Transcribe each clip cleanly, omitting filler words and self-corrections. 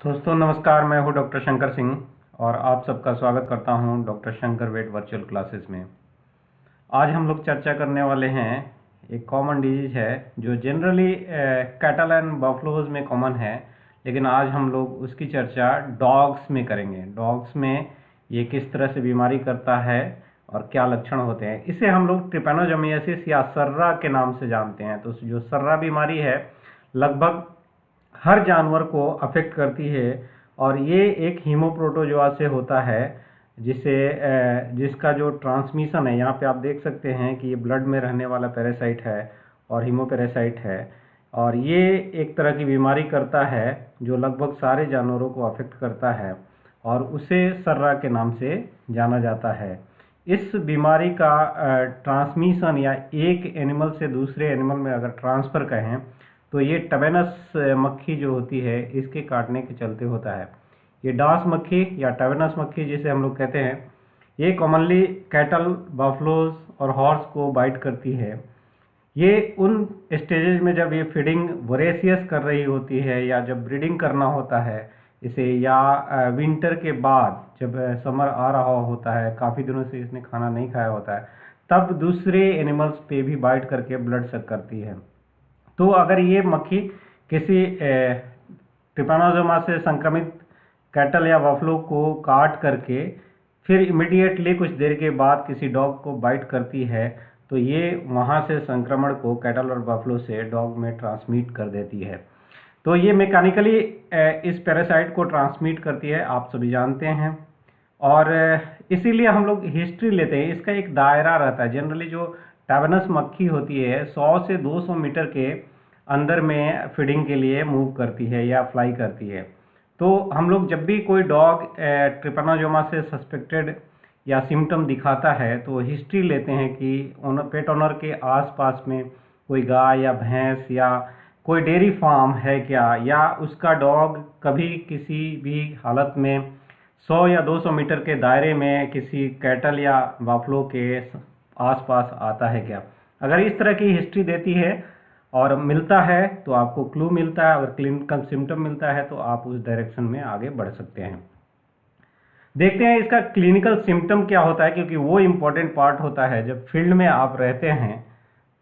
दोस्तों नमस्कार, मैं हूं डॉक्टर शंकर सिंह और आप सबका स्वागत करता हूं doctor Shankar vet virtual classes में। आज हम लोग चर्चा करने वाले हैं एक कॉमन डिजीज है जो जनरली कैटल एंड बफलोज में कॉमन है, लेकिन आज हम लोग उसकी चर्चा डॉग्स में करेंगे। डॉग्स में ये किस तरह से बीमारी करता है और क्या लक्षण होते हैं। इसे हम लोग ट्रिपैनोसोमियासिस या सर्रा के नाम से जानते हैं। तो जो सर्रा बीमारी है लगभग हर जानवर को अफेक्ट करती है और ये एक हीमोप्रोटोजोआ से होता है जिसका जो ट्रांसमिशन है, यहाँ पे आप देख सकते हैं कि ये ब्लड में रहने वाला पैरासाइट है और हीमोपैरासाइट है और ये एक तरह की बीमारी करता है जो लगभग सारे जानवरों को अफेक्ट करता है और उसे सर्रा के नाम से जाना जाता है। इस बीमारी का ट्रांसमिशन या एक एनिमल से दूसरे एनिमल में अगर ट्रांसफ़र कहें तो ये टवेनस मक्खी जो होती है इसके काटने के चलते होता है। ये डांस मक्खी या टवेनस मक्खी जिसे हम लोग कहते हैं, ये कॉमनली कैटल, बफलोज और हॉर्स को बाइट करती है। ये उन स्टेजेस में जब ये फीडिंग वोरेशियस कर रही होती है या जब ब्रीडिंग करना होता है इसे, या विंटर के बाद जब समर आ रहा होता है, काफ़ी दिनों से इसने खाना नहीं खाया होता है, तब दूसरे एनिमल्स पे भी बाइट करके ब्लड सक करती है। तो अगर ये मक्खी किसी ट्रिपैनोसोमा से संक्रमित कैटल या बफलो को काट करके फिर इमीडिएटली कुछ देर के बाद किसी डॉग को बाइट करती है तो ये वहाँ से संक्रमण को कैटल और बफलो से डॉग में ट्रांसमिट कर देती है। तो ये मैकेनिकली इस पैरासाइट को ट्रांसमिट करती है, आप सभी जानते हैं। और इसीलिए हम लोग हिस्ट्री लेते हैं। इसका एक दायरा रहता है। जनरली जो टैबनस मक्खी होती है 100 से 200 मीटर के अंदर में फीडिंग के लिए मूव करती है या फ्लाई करती है। तो हम लोग जब भी कोई डॉग ट्रिपैनोसोमा से सस्पेक्टेड या सिम्टम दिखाता है तो हिस्ट्री लेते हैं कि पेट ऑनर के आसपास में कोई गाय या भैंस या कोई डेयरी फार्म है क्या, या उसका डॉग कभी किसी भी हालत में 100 या 200 मीटर के दायरे में किसी कैटल या बफलो के आसपास आता है क्या। अगर इस तरह की हिस्ट्री देती है और मिलता है तो आपको क्लू मिलता है। अगर क्लिनिकल सिम्टम मिलता है तो आप उस डायरेक्शन में आगे बढ़ सकते हैं। देखते हैं इसका क्लिनिकल सिम्टम क्या होता है, क्योंकि वो इम्पोर्टेंट पार्ट होता है। जब फील्ड में आप रहते हैं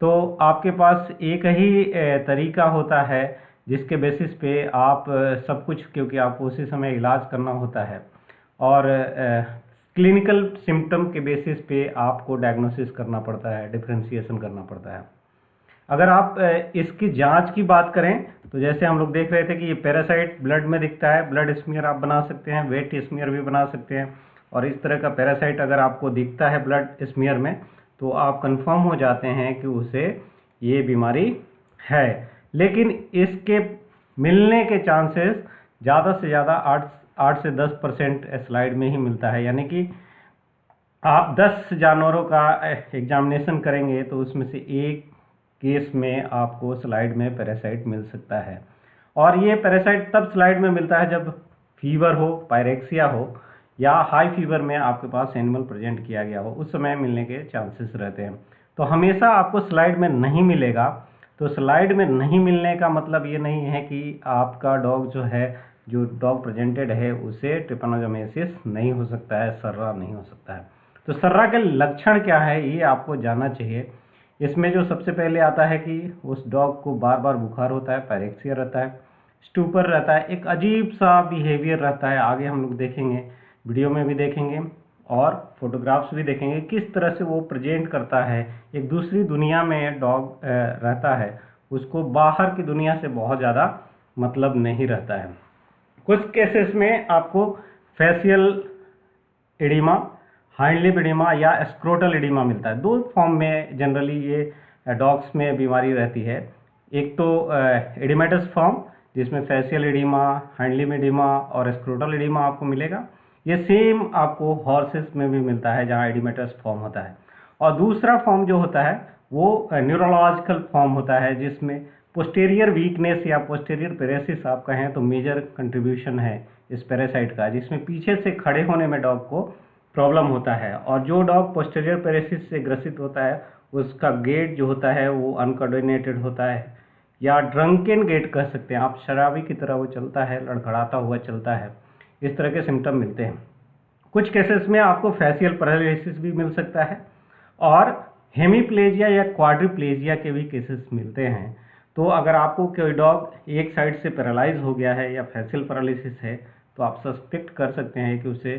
तो आपके पास एक ही तरीका होता है जिसके बेसिस पे आप सब कुछ, क्योंकि आपको उसी समय इलाज करना होता है और क्लिनिकल सिम्टम के बेसिस पे आपको डायग्नोसिस करना पड़ता है, डिफरेंशिएशन करना पड़ता है। अगर आप इसकी जांच की बात करें तो जैसे हम लोग देख रहे थे कि ये पैरासाइट ब्लड में दिखता है, ब्लड स्मीयर आप बना सकते हैं, वेट स्मीयर भी बना सकते हैं। और इस तरह का पैरासाइट अगर आपको दिखता है ब्लड स्मीयर में तो आप कंफर्म हो जाते हैं कि उसे ये बीमारी है। लेकिन इसके मिलने के चांसेस ज़्यादा से ज़्यादा 8 से 10% स्लाइड में ही मिलता है। यानी कि आप 10 जानवरों का एग्जामिनेशन करेंगे तो उसमें से एक केस में आपको स्लाइड में पैरासाइट मिल सकता है। और ये पैरासाइट तब स्लाइड में मिलता है जब फीवर हो, पायरेक्सिया हो या हाई फीवर में आपके पास एनिमल प्रेजेंट किया गया हो, उस समय मिलने के चांसेस रहते हैं। तो हमेशा आपको स्लाइड में नहीं मिलेगा। तो स्लाइड में नहीं मिलने का मतलब ये नहीं है कि आपका डॉग जो डॉग प्रेजेंटेड है उसे ट्रिपैनोसोमियासिस नहीं हो सकता है, सर्रा नहीं हो सकता है। तो सर्रा के लक्षण क्या है ये आपको जानना चाहिए। इसमें जो सबसे पहले आता है कि उस डॉग को बार बार बुखार होता है, पायरेक्सिया रहता है, स्टूपर रहता है, एक अजीब सा बिहेवियर रहता है। आगे हम लोग देखेंगे, वीडियो में भी देखेंगे और फोटोग्राफ्स भी देखेंगे किस तरह से वो प्रेजेंट करता है। एक दूसरी दुनिया में डॉग रहता है, उसको बाहर की दुनिया से बहुत ज़्यादा मतलब नहीं रहता है। कुछ केसेस में आपको facial oedema, hind lip oedema या स्क्रोटल एडिमा मिलता है। दो फॉर्म में जनरली ये डॉग्स में बीमारी रहती है। एक तो एडिमेटस फॉर्म जिसमें facial oedema, hind lip oedema और स्क्रोटल एडिमा आपको मिलेगा। ये सेम आपको हॉर्सेस में भी मिलता है जहाँ एडिमेटस फॉर्म होता है। और दूसरा फॉर्म जो होता है वो न्यूरोलॉजिकल फॉर्म होता है जिसमें पोस्टीरियर वीकनेस या पोस्टीरियर पेरेसिस आप कहें तो मेजर कंट्रीब्यूशन है इस पैरासाइट का, जिसमें पीछे से खड़े होने में डॉग को प्रॉब्लम होता है। और जो डॉग पोस्टीरियर पेरेसिस से ग्रसित होता है उसका गेट जो होता है वो अनकोऑर्डिनेटेड होता है या ड्रंकन गेट कह सकते हैं आप, शराबी की तरह वो चलता है, लड़खड़ाता हुआ चलता है, इस तरह के सिम्टम मिलते हैं। कुछ केसेस में आपको फेशियल पैरालिसिस भी मिल सकता है और हेमीप्लेजिया या क्वाड्रिप्लेजिया के भी केसेस मिलते हैं। तो अगर आपको कोई डॉग एक साइड से पैरालाइज हो गया है या फेशियल पैरालिसिस है तो आप सस्पेक्ट कर सकते हैं कि उसे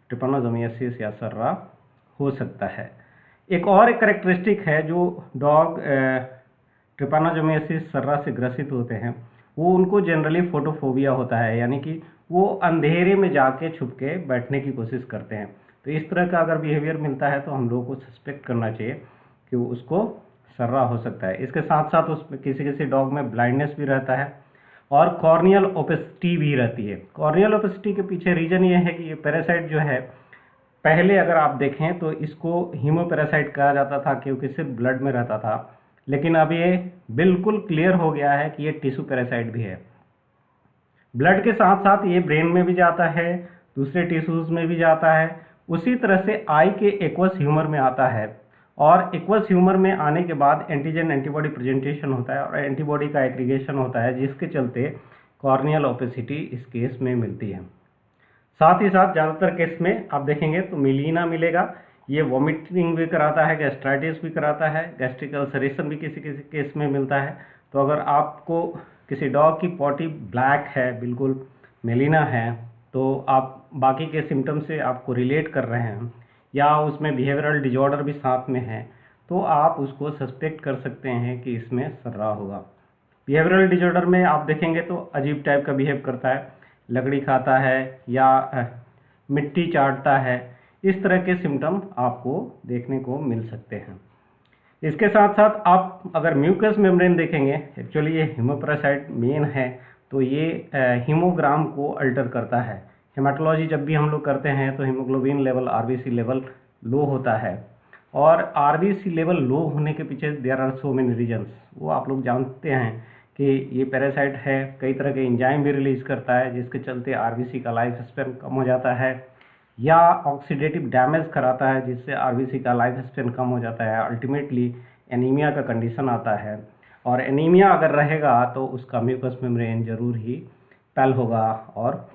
ट्रिपैनोसोमियासिस या सर्रा हो सकता है। एक और एक करेक्टरिस्टिक है जो डॉग ट्रिपैनोसोमियासिस सर्रा से ग्रसित होते हैं, वो उनको जनरली फोटोफोबिया होता है, यानी कि वो अंधेरे में जाके छुप के बैठने की कोशिश करते हैं। तो इस तरह का अगर बिहेवियर मिलता है तो हम लोगों को सस्पेक्ट करना चाहिए कि वो उसको सर्रा हो सकता है। इसके साथ साथ उसमें किसी किसी डॉग में ब्लाइंडनेस भी रहता है और कॉर्नियल ओपेसिटी भी रहती है। कॉर्नियल ओपेसिटी के पीछे रीजन ये है कि ये पैरासाइट जो है, पहले अगर आप देखें तो इसको हीमोपैरासाइट कहा जाता था क्योंकि सिर्फ ब्लड में रहता था, लेकिन अब ये बिल्कुल क्लियर हो गया है कि ये टिश्यू पैरासाइट भी है। ब्लड के साथ साथ ये ब्रेन में भी जाता है, दूसरे टिश्यूज में भी जाता है, उसी तरह से आई के एक्वस ह्यूमर में आता है और एक्वस ह्यूमर में आने के बाद एंटीजन एंटीबॉडी प्रेजेंटेशन होता है और एंटीबॉडी का एग्रीगेशन होता है, जिसके चलते कॉर्नियल ओपेसिटी इस केस में मिलती है। साथ ही साथ ज़्यादातर केस में आप देखेंगे तो मिलीना मिलेगा, ये वॉमिटिंग भी कराता है, गैस्ट्राइटिस भी कराता है, गैस्ट्रिक अल्सरेशन भी किसी किसी केस में मिलता है। तो अगर आपको किसी डॉग की पॉटी ब्लैक है, बिल्कुल मेलिना है, तो आप बाकी के सिम्टम से आपको रिलेट कर रहे हैं या उसमें बिहेवियरल डिजॉर्डर भी साथ में है, तो आप उसको सस्पेक्ट कर सकते हैं कि इसमें सर्रा होगा। बिहेवियरल डिजॉर्डर में आप देखेंगे तो अजीब टाइप का बिहेव करता है, लकड़ी खाता है या मिट्टी चाटता है, इस तरह के सिम्टम आपको देखने को मिल सकते हैं। इसके साथ साथ आप अगर म्यूकस मेम्ब्रेन देखेंगे, एक्चुअली ये हीमोपैरासाइट मेन है, तो ये हीमोग्राम को अल्टर करता है। हेमाटोलॉजी जब भी हम लोग करते हैं तो haemoglobin level, RBC level low होता है और आरबीसी लेवल लो होने के पीछे there are so many reasons. वो आप लोग जानते हैं कि ये पैरासाइट है, कई तरह के एंजाइम भी रिलीज करता है जिसके चलते आरबीसी का लाइफ स्पैन कम हो जाता है, या ऑक्सीडेटिव डैमेज कराता है जिससे आरबीसी का लाइफ स्पैन कम हो जाता है। अल्टीमेटली एनीमिया का कंडीशन आता है और एनीमिया अगर रहेगा तो उसका म्यूकस मेम्ब्रेन जरूर ही पेल होगा और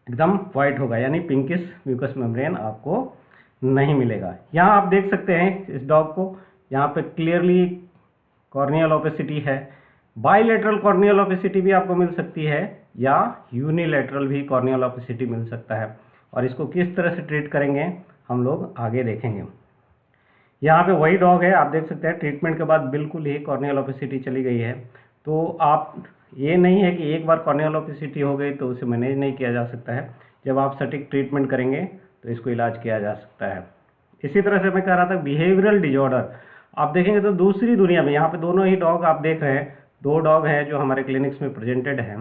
एकदम वाइट होगा, यानी पिंकिश म्यूकस मेम्ब्रेन आपको नहीं मिलेगा। यहाँ आप देख सकते हैं इस डॉग को, यहाँ पे क्लियरली कॉर्नियल ओपेसिटी है। बाइलेटरल कॉर्नियल ओपेसिटी भी आपको मिल सकती है या यूनिलेटरल भी कॉर्नियल ओपेसिटी मिल सकता है और इसको किस तरह से ट्रीट करेंगे हम लोग आगे देखेंगे। यहाँ पे वही डॉग है, आप देख सकते हैं ट्रीटमेंट के बाद बिल्कुल ही कॉर्नियल ओपेसिटी चली गई है। तो आप ये नहीं है कि एक बार कॉर्नियल ओपेसिटी हो गई तो उसे मैनेज नहीं किया जा सकता है, जब आप सटीक ट्रीटमेंट करेंगे तो इसको इलाज किया जा सकता है। इसी तरह से मैं कह रहा था बिहेवियरल डिजॉर्डर, आप देखेंगे तो दूसरी दुनिया में, यहाँ पे दोनों ही डॉग आप देख रहे हैं, दो डॉग हैं जो हमारे क्लिनिक्स में प्रेजेंटेड हैं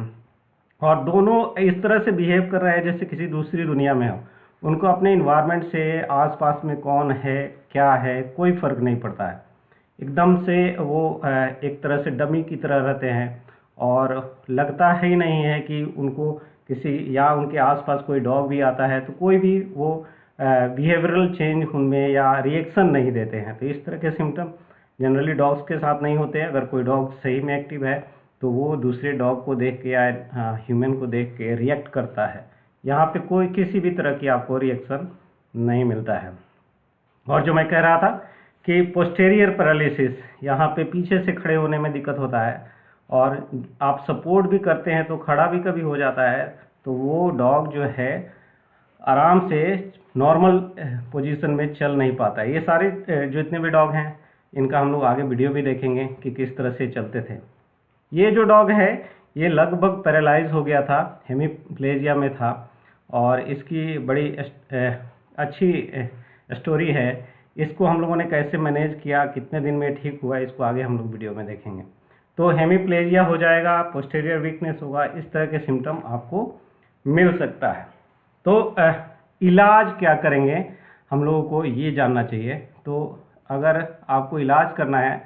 और दोनों इस तरह से बिहेव कर रहे हैं जैसे किसी दूसरी दुनिया में हो। उनको अपने इन्वायरमेंट से, आसपास में कौन है क्या है कोई फ़र्क नहीं पड़ता है, एकदम से वो एक तरह से डमी की तरह रहते हैं और लगता ही नहीं है कि उनको किसी या उनके आसपास कोई डॉग भी आता है तो कोई भी वो बिहेवियरल चेंज उनमें या रिएक्शन नहीं देते हैं। तो इस तरह के सिम्टम जनरली डॉग्स के साथ नहीं होते हैं। अगर कोई डॉग सही में एक्टिव है तो वो दूसरे डॉग को देख के या ह्यूमन को देख के रिएक्ट करता है, यहाँ पे कोई किसी भी तरह की आपको रिएक्शन नहीं मिलता है। और जो मैं कह रहा था कि पोस्टेरियर पैरालिसिस, यहाँ पे पीछे से खड़े होने में दिक्कत होता है और आप सपोर्ट भी करते हैं तो खड़ा भी कभी हो जाता है, तो वो डॉग जो है आराम से नॉर्मल पोजीशन में चल नहीं पाता है। ये सारे जितने भी डॉग हैं इनका हम लोग आगे वीडियो भी देखेंगे कि किस तरह से चलते थे। ये जो डॉग है ये लगभग पैरालाइज हो गया था, हेमीप्लेजिया में था और इसकी बड़ी अच्छी स्टोरी है। इसको हम लोगों ने कैसे मैनेज किया, कितने दिन में ठीक हुआ, इसको आगे हम लोग वीडियो में देखेंगे। तो हेमीप्लेजिया हो जाएगा, पोस्टेरियर वीकनेस होगा, इस तरह के सिम्टम आपको मिल सकता है। तो इलाज क्या करेंगे हम लोगों को ये जानना चाहिए। तो अगर आपको इलाज करना है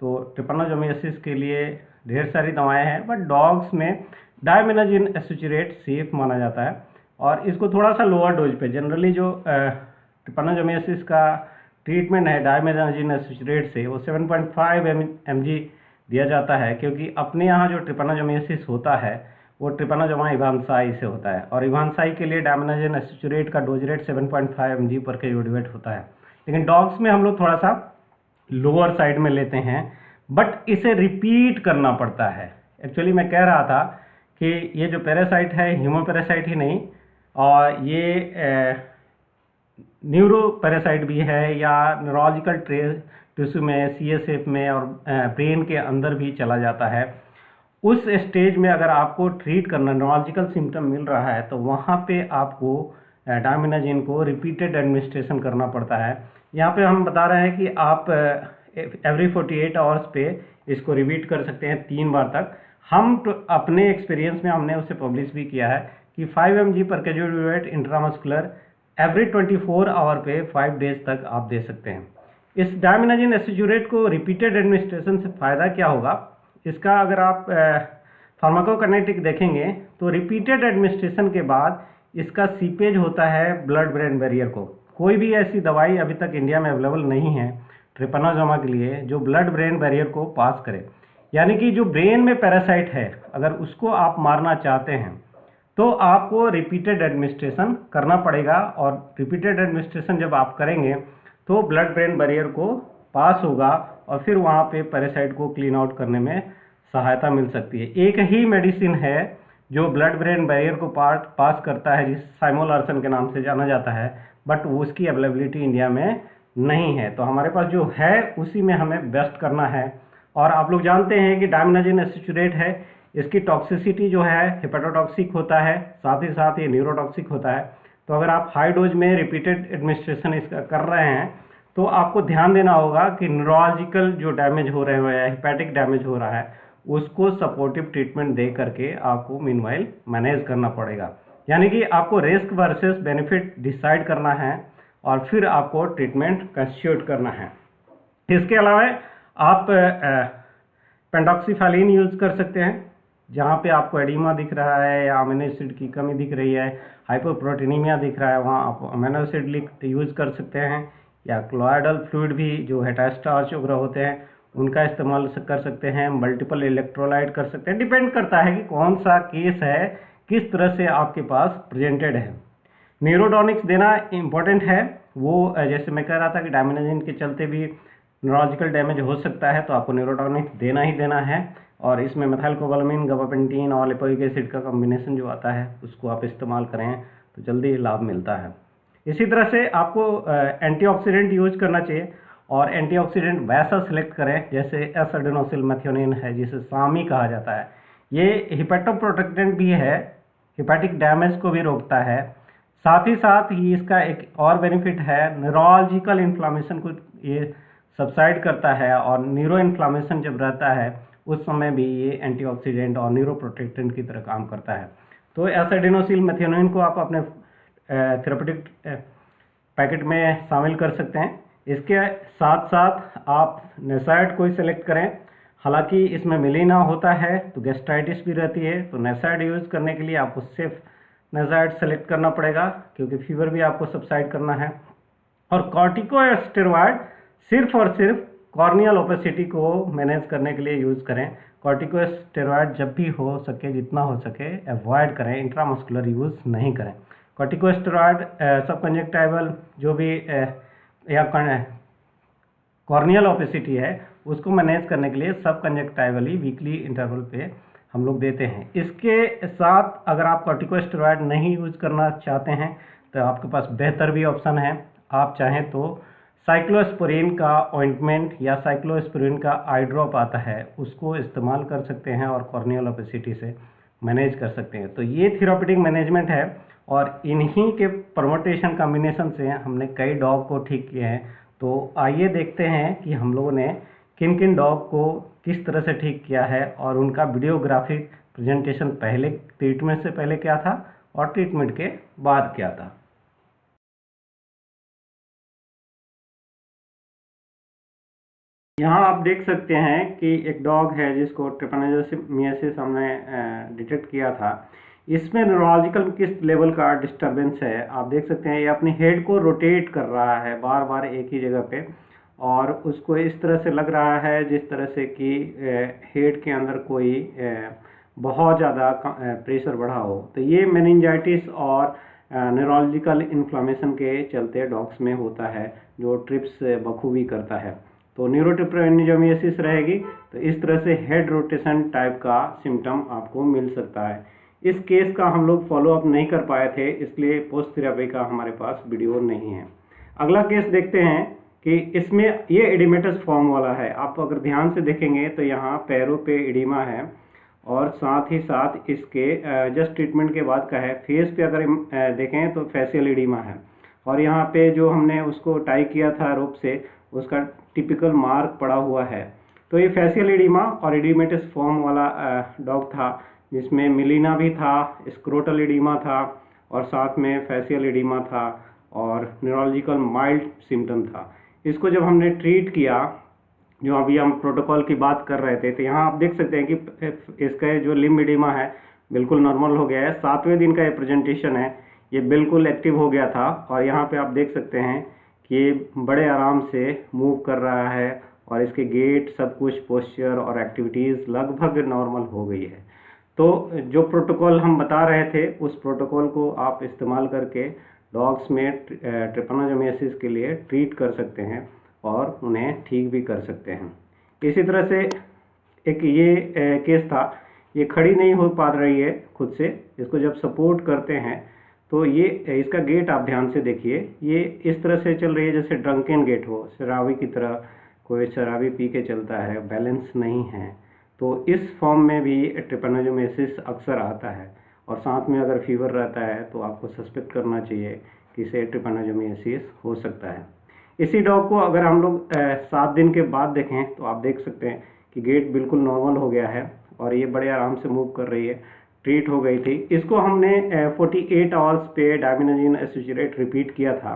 तो ट्रिपैनोसोमियासिस के लिए ढेर सारी दवाएं हैं, बट डॉग्स में डायमेनाजिन एसोचिएट सेफ माना जाता है और इसको थोड़ा सा लोअर डोज पे, जनरली जो ट्रिपैनोसोमियासिस का ट्रीटमेंट है डायमेनाजिन एसोचिएट से, वो 7.5 mg दिया जाता है, क्योंकि अपने यहाँ जो ट्रिपैनोसोमियासिस होता है वो ट्रिपैनोसोमा इवांसाई से होता है, और इवांसाई के लिए डायमेनाजोन एसिचुरेट का डोज रेट 7.5 mg/kg होता है। लेकिन डॉग्स में हम लोग थोड़ा सा लोअर साइड में लेते हैं, बट इसे रिपीट करना पड़ता है। एक्चुअली मैं कह रहा था कि ये जो पैरासाइट है हीमोपैरासाइट ही नहीं, और ये न्यूरो पैरासाइट भी है, या न्यूरोलॉजिकल टिश्यू में, सीएसएफ में और ब्रेन के अंदर भी चला जाता है। उस स्टेज में अगर आपको ट्रीट करना, न्यूरोलॉजिकल सिम्टम मिल रहा है, तो वहाँ पे आपको डायमेनाजिन को रिपीटेड एडमिनिस्ट्रेशन करना पड़ता है। यहाँ पे हम बता रहे हैं कि आप एवरी 48 आवर्स पे इसको रिपीट कर सकते हैं 3 बार तक। हम अपने एक्सपीरियंस में हमने उसे पब्लिश भी किया है कि 5 mg/kg इंट्रामस्कुलर एवरी 24 आवर पे 5 डेज तक आप दे सकते हैं। इस डायमेनाजिन एसिचुरेट को रिपीटेड एडमिनिस्ट्रेशन से फ़ायदा क्या होगा, इसका अगर आप फार्माकोकाइनेटिक देखेंगे तो रिपीटेड एडमिनिस्ट्रेशन के बाद इसका सीपेज होता है ब्लड ब्रेन बैरियर को। कोई भी ऐसी दवाई अभी तक इंडिया में अवेलेबल नहीं है ट्रिपैनोसोमा के लिए जो ब्लड ब्रेन बैरियर को पास करे। यानी कि जो ब्रेन में पैरासाइट है, अगर उसको आप मारना चाहते हैं तो आपको रिपीटेड एडमिनिस्ट्रेशन करना पड़ेगा, और रिपीटेड एडमिनिस्ट्रेशन जब आप करेंगे तो ब्लड ब्रेन बैरियर को पास होगा, और फिर वहाँ पे पैरासाइट को क्लीन आउट करने में सहायता मिल सकती है। एक ही मेडिसिन है जो ब्लड ब्रेन बैरियर को पास करता है, जिस साइमोलार्सन के नाम से जाना जाता है, बट उसकी अवेलेबिलिटी इंडिया में नहीं है। तो हमारे पास जो है उसी में हमें बेस्ट करना है। और आप लोग जानते हैं कि डायमेनाजिन एसिचुरेट है, इसकी टॉक्सिसिटी जो है हेपेटोटॉक्सिक होता है, साथ ही साथ ये न्यूरोटॉक्सिक होता है। तो अगर आप हाई डोज में रिपीटेड एडमिनिस्ट्रेशन इसका कर रहे हैं तो आपको ध्यान देना होगा कि न्यूरोलॉजिकल जो डैमेज हो रहे हैं या हिपैटिक डैमेज हो रहा है उसको सपोर्टिव ट्रीटमेंट दे करके आपको मीनवाइल मैनेज करना पड़ेगा। यानी कि आपको रिस्क वर्सेस बेनिफिट डिसाइड करना है और फिर आपको ट्रीटमेंट कंस्टिट्यूट करना है। इसके अलावा आप पेंडॉक्सीफेलिन यूज़ कर सकते हैं जहाँ पे आपको एडिमा दिख रहा है या अमीनो एसिड की कमी दिख रही है, हाइपोप्रोटीनीमिया दिख रहा है, वहाँ आप अमीनो एसिड यूज़ कर सकते हैं। या क्लोइडल फ्लूइड भी जो हेटास्टार्च वगैरह होते हैं उनका इस्तेमाल कर सकते हैं। मल्टीपल इलेक्ट्रोलाइट कर सकते हैं। डिपेंड करता है कि कौन सा केस है, किस तरह से आपके पास प्रेजेंटेड है। न्यूरोटॉनिक्स देना इम्पॉर्टेंट है। वो जैसे मैं कह रहा था कि डायमेनाजिन के चलते भी न्यूरोलॉजिकल डैमेज हो सकता है, तो आपको न्यूरोटॉनिक्स देना ही देना है। और इसमें मेथाइलकोबालामिन, गाबापेंटीन और लिपोइक एसिड का कॉम्बिनेशन जो आता है उसको आप इस्तेमाल करें तो जल्दी लाभ मिलता है। इसी तरह से आपको एंटीऑक्सीडेंट यूज करना चाहिए, और एंटीऑक्सीडेंट वैसा सिलेक्ट करें जैसे एस-एडेनोसिल मेथियोनिन है, जिसे सामी कहा जाता है। ये हिपैटोप्रोटेक्टेंट भी है, हिपैटिक डैमेज को भी रोकता है। साथ ही साथ ही इसका एक और बेनिफिट है, न्यूरोलॉजिकल इन्फ्लामेशन को ये सबसाइड करता है, और न्यूरो इन्फ्लामेशन जब रहता है उस समय भी ये एंटीऑक्सीडेंट और न्यूरोप्रोटेक्टेंट की तरह काम करता है। तो एस-एडेनोसिल मेथियोनिन को आप अपने थेरेपेटिक पैकेट में शामिल कर सकते हैं। इसके साथ साथ आप नेसाइड कोई सेलेक्ट करें। हालांकि इसमें मिलीना होता है तो गैस्ट्राइटिस भी रहती है, तो नेसाइड यूज़ करने के लिए आपको सिर्फ नेसाइड सेलेक्ट करना पड़ेगा, क्योंकि फीवर भी आपको सबसाइड करना है। और कॉर्टिकोस्टेरॉइड सिर्फ और सिर्फ कॉर्नियल ओपेसिटी को मैनेज करने के लिए यूज़ करें। कॉर्टिकोस्टेरॉइड जब भी हो सके, जितना हो सके अवॉइड करें, इंट्रामस्कुलर यूज़ नहीं करें। कॉर्टिकोस्टेरॉइड सब कंजक्टाइवल जो भी या कॉर्नियल ओपेसिटी है उसको मैनेज करने के लिए सब कंजक्टाइवली वीकली इंटरवल पे हम लोग देते हैं। इसके साथ अगर आप कॉर्टिकोस्टेरॉइड नहीं यूज़ करना चाहते हैं तो आपके पास बेहतर भी ऑप्शन है। आप चाहें तो साइक्लोस्पोरिन का ऑइंटमेंट या साइक्लोस्पोरिन का आई ड्रॉप आता है, उसको इस्तेमाल कर सकते हैं और कॉर्नियल ओपेसिटी से मैनेज कर सकते हैं। तो ये थेरापेटिक मैनेजमेंट है, और इन्हीं के परमोटेशन कॉम्बिनेशन से हमने कई डॉग को ठीक किए हैं। तो आइए देखते हैं कि हम लोगों ने किन किन डॉग को किस तरह से ठीक किया है, और उनका वीडियोग्राफिक प्रेजेंटेशन पहले ट्रीटमेंट से पहले क्या था और ट्रीटमेंट के बाद क्या था। यहाँ आप देख सकते हैं कि एक डॉग है जिसको ट्रिपैनोसोमियासिस हमने डिटेक्ट किया था। इसमें न्यूरोलॉजिकल किस लेवल का डिस्टरबेंस है आप देख सकते हैं। ये अपनी हेड को रोटेट कर रहा है बार बार एक ही जगह पे, और उसको इस तरह से लग रहा है जिस तरह से कि हेड के अंदर कोई बहुत ज़्यादा प्रेशर बढ़ा हो। तो ये मेनिंजाइटिस और न्यूरोलॉजिकल इन्फ्लामेशन के चलते डॉग्स में होता है, जो ट्रिप्स बखूबी करता है। तो न्यूरोट्रिप्नोजोमियासिस रहेगी तो इस तरह से हेड रोटेशन टाइप का सिम्टम आपको मिल सकता है। इस केस का हम लोग फॉलोअप नहीं कर पाए थे, इसलिए पोस्ट थेरेपी का हमारे पास वीडियो नहीं है। अगला केस देखते हैं कि इसमें ये एडिमेटस फॉर्म वाला है। आप अगर ध्यान से देखेंगे तो यहाँ पैरों पे एडिमा है और साथ ही साथ इसके जस्ट ट्रीटमेंट के बाद का है। फेस पे अगर देखें तो फेशियल एडिमा है और यहाँ पे जो हमने उसको टाई किया था रोप से उसका टिपिकल मार्क पड़ा हुआ है। तो ये फेशियल एडिमा और एडिमेटस फॉर्म वाला डॉग था, जिसमें मिलीना भी था, स्क्रोटल एडिमा था और साथ में फेशियल एडिमा था और न्यूरोलॉजिकल माइल्ड सिम्टम था। इसको जब हमने ट्रीट किया, जो अभी हम प्रोटोकॉल की बात कर रहे थे, तो यहाँ आप देख सकते हैं कि इसका जो लिम्ब एडिमा है बिल्कुल नॉर्मल हो गया है। 7वें दिन का ये प्रेजेंटेशन है, ये बिल्कुल एक्टिव हो गया था और यहाँ पे आप देख सकते हैं कि ये बड़े आराम से मूव कर रहा है और इसके गेट सब कुछ पोस्चर और एक्टिविटीज़ लगभग नॉर्मल हो गई है। तो जो प्रोटोकॉल हम बता रहे थे उस प्रोटोकॉल को आप इस्तेमाल करके डॉग्स में ट्रिपैनोसोमियासिस के लिए ट्रीट कर सकते हैं और उन्हें ठीक भी कर सकते हैं। इसी तरह से एक ये केस था, ये खड़ी नहीं हो पा रही है खुद से, इसको जब सपोर्ट करते हैं तो ये इसका गेट आप ध्यान से देखिए, ये इस तरह से चल रही है जैसे ड्रंकन गेट हो, शराबी की तरह, कोई शराबी पी के चलता है, बैलेंस नहीं है। तो इस फॉर्म में भी ट्रिपैनोसोमियासिस अक्सर आता है और साथ में अगर फीवर रहता है तो आपको सस्पेक्ट करना चाहिए कि इसे ट्रिपैनोसोमियासिस हो सकता है। इसी डॉग को अगर हम लोग 7 दिन के बाद देखें तो आप देख सकते हैं कि गेट बिल्कुल नॉर्मल हो गया है और ये बड़े आराम से मूव कर रही है, ट्रीट हो गई थी। इसको हमने 48 आवर्स पे डायमिनोजेन एसोसिएट रिपीट किया था।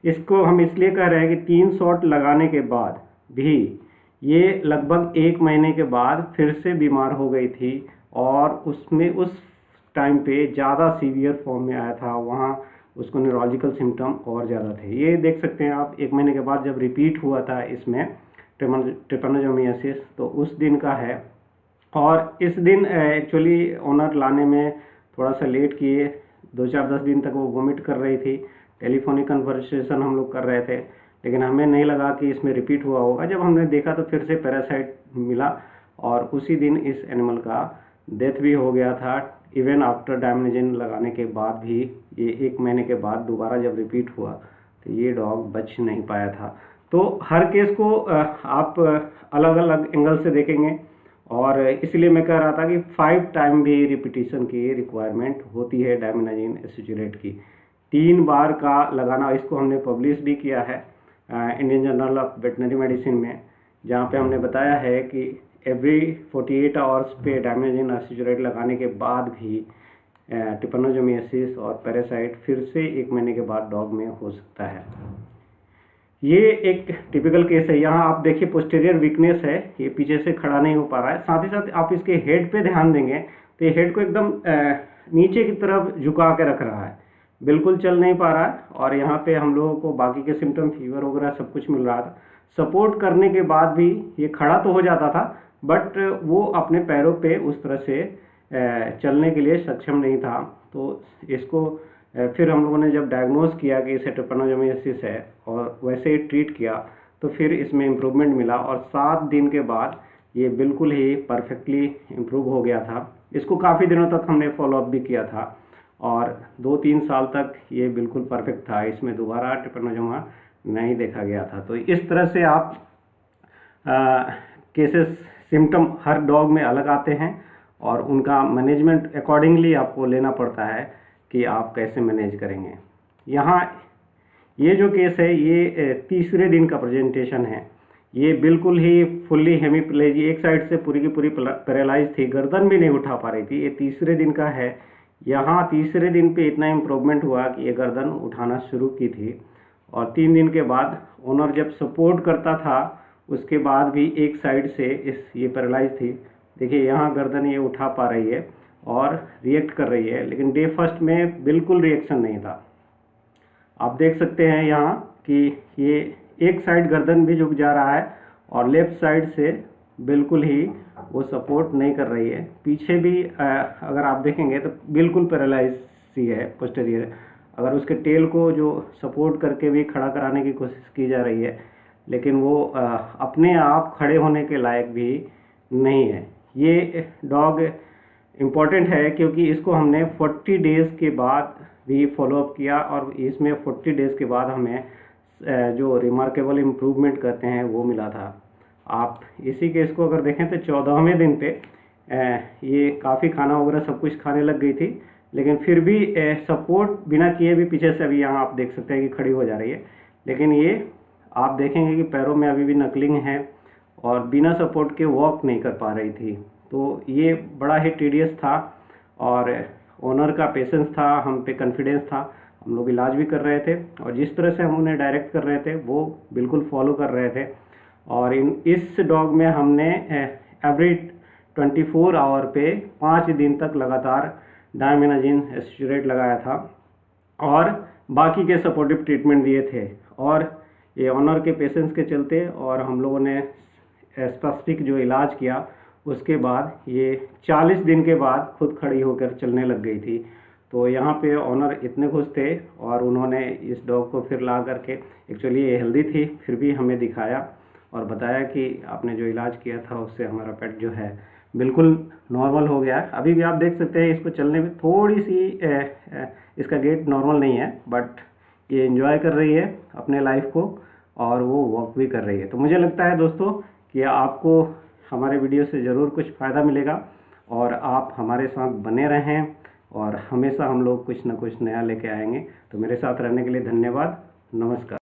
इसको हम इसलिए कह रहे हैं कि 3 शॉट लगाने के बाद भी ये लगभग 1 महीने के बाद फिर से बीमार हो गई थी और उसमें उस टाइम पे ज़्यादा सीवियर फॉर्म में आया था, वहाँ उसको न्यूरोलॉजिकल सिम्टम और ज़्यादा थे। ये देख सकते हैं आप, 1 महीने के बाद जब रिपीट हुआ था इसमें ट्रिपैनोसोमियासिस, तो उस दिन का है। और इस दिन एक्चुअली ओनर लाने में थोड़ा सा लेट किए, 2-4-10 दिन तक वो वोमिट कर रही थी। टेलीफोनिक कन्वर्सेशन हम लोग कर रहे थे, लेकिन हमें नहीं लगा कि इसमें रिपीट हुआ होगा। जब हमने देखा तो फिर से पैरासाइट मिला और उसी दिन इस एनिमल का डेथ भी हो गया था। इवन आफ्टर डायमिनोजेन लगाने के बाद भी ये 1 महीने के बाद दोबारा जब रिपीट हुआ तो ये डॉग बच नहीं पाया था। तो हर केस को आप अलग अलग एंगल से देखेंगे और इसलिए मैं कह रहा था कि 5 टाइम भी रिपीटिशन की रिक्वायरमेंट होती है डायमिनोजेन एसोसिएट की। 3 बार का लगाना, इसको हमने पब्लिश भी किया है Indian journal of veterinary medicine में, जहाँ पे हमने बताया है कि एवरी 48 आवर्स पे डायमिनोजेन एसोसिएट लगाने के बाद भी ट्रिपैनोसोमियासिस और पैरासाइट फिर से 1 महीने के बाद डॉग में हो सकता है। ये एक टिपिकल केस है। यहाँ आप देखिए पोस्टीरियर वीकनेस है, ये पीछे से खड़ा नहीं हो पा रहा है। साथ ही साथ आप इसके हेड पे ध्यान देंगे तो ये हेड को एकदम नीचे की तरफ झुका के रख रहा है, बिल्कुल चल नहीं पा रहा है। और यहाँ पे हम लोगों को बाकी के सिम्टम, फीवर वगैरह सब कुछ मिल रहा था। सपोर्ट करने के बाद भी ये खड़ा तो हो जाता था, बट वो अपने पैरों पे उस तरह से चलने के लिए सक्षम नहीं था। तो इसको फिर हम लोगों ने जब डायग्नोज किया कि इसे ट्रिपैनोसोमियासिस है और वैसे ही ट्रीट किया तो फिर इसमें इम्प्रूवमेंट मिला और 7 दिन के बाद ये बिल्कुल ही परफेक्टली इम्प्रूव हो गया था। इसको काफ़ी दिनों तक हमने फॉलोअप भी किया था और 2-3 साल तक ये बिल्कुल परफेक्ट था, इसमें दोबारा ट्रिपैनोसोमा नहीं देखा गया था। तो इस तरह से आप केसेस, सिम्टम हर डॉग में अलग आते हैं और उनका मैनेजमेंट अकॉर्डिंगली आपको लेना पड़ता है कि आप कैसे मैनेज करेंगे। यहाँ ये जो केस है ये 3रे दिन का प्रेजेंटेशन है। ये बिल्कुल ही फुल्ली हेमीप्लेजी, एक साइड से पूरी की पूरी पैरालाइज थी, गर्दन भी नहीं उठा पा रही थी। ये 3रे दिन का है। यहाँ 3रे दिन पे इतना इम्प्रूवमेंट हुआ कि ये गर्दन उठाना शुरू की थी और 3 दिन के बाद ओनर जब सपोर्ट करता था उसके बाद भी एक साइड से ये पैरालाइज थी। देखिए यहाँ गर्दन ये उठा पा रही है और रिएक्ट कर रही है, लेकिन डे फर्स्ट में बिल्कुल रिएक्शन नहीं था। आप देख सकते हैं यहाँ कि ये एक साइड गर्दन भी झुक जा रहा है और लेफ्ट साइड से बिल्कुल ही वो सपोर्ट नहीं कर रही है। पीछे भी अगर आप देखेंगे तो बिल्कुल पैरालाइज सी है पोस्टीरियर। अगर उसके टेल को जो सपोर्ट करके भी खड़ा कराने की कोशिश की जा रही है, लेकिन वो अपने आप खड़े होने के लायक भी नहीं है। ये डॉग इम्पॉर्टेंट है क्योंकि इसको हमने 40 डेज़ के बाद भी फॉलोअप किया और इसमें 40 डेज़ के बाद हमें जो रिमार्केबल इम्प्रूवमेंट कहते हैं वो मिला था। आप इसी केस को अगर देखें तो 14वें दिन पे ये काफ़ी खाना वगैरह सब कुछ खाने लग गई थी, लेकिन फिर भी सपोर्ट बिना किए भी पीछे से अभी यहाँ आप देख सकते हैं कि खड़ी हो जा रही है। लेकिन ये आप देखेंगे कि पैरों में अभी भी नकलिंग है और बिना सपोर्ट के वॉक नहीं कर पा रही थी। तो ये बड़ा ही टीडियस था और ओनर का पेशेंस था, हम पे कॉन्फिडेंस था, हम लोग इलाज भी कर रहे थे और जिस तरह से हम उन्हें डायरेक्ट कर रहे थे वो बिल्कुल फॉलो कर रहे थे। और इस डॉग में हमने एवरी 24 आवर पे 5 दिन तक लगातार डायमेनाजिन एस्चुरेट लगाया था और बाकी के सपोर्टिव ट्रीटमेंट दिए थे। और ये ऑनर के पेशेंस के चलते और हम लोगों ने स्पेसिफिक जो इलाज किया उसके बाद ये 40 दिन के बाद खुद खड़ी होकर चलने लग गई थी। तो यहाँ पे ऑनर इतने खुश थे और उन्होंने इस डॉग को फिर ला करके, एक्चुअली ये हेल्दी थी, फिर भी हमें दिखाया और बताया कि आपने जो इलाज किया था उससे हमारा पेट जो है बिल्कुल नॉर्मल हो गया है। अभी भी आप देख सकते हैं इसको चलने में थोड़ी सी इसका गेट नॉर्मल नहीं है, बट ये एंजॉय कर रही है अपने लाइफ को और वो वॉक भी कर रही है। तो मुझे लगता है दोस्तों कि आपको हमारे वीडियो से ज़रूर कुछ फ़ायदा मिलेगा और आप हमारे साथ बने रहें और हमेशा हम लोग कुछ ना कुछ नया लेके आएंगे। तो मेरे साथ रहने के लिए धन्यवाद। नमस्कार।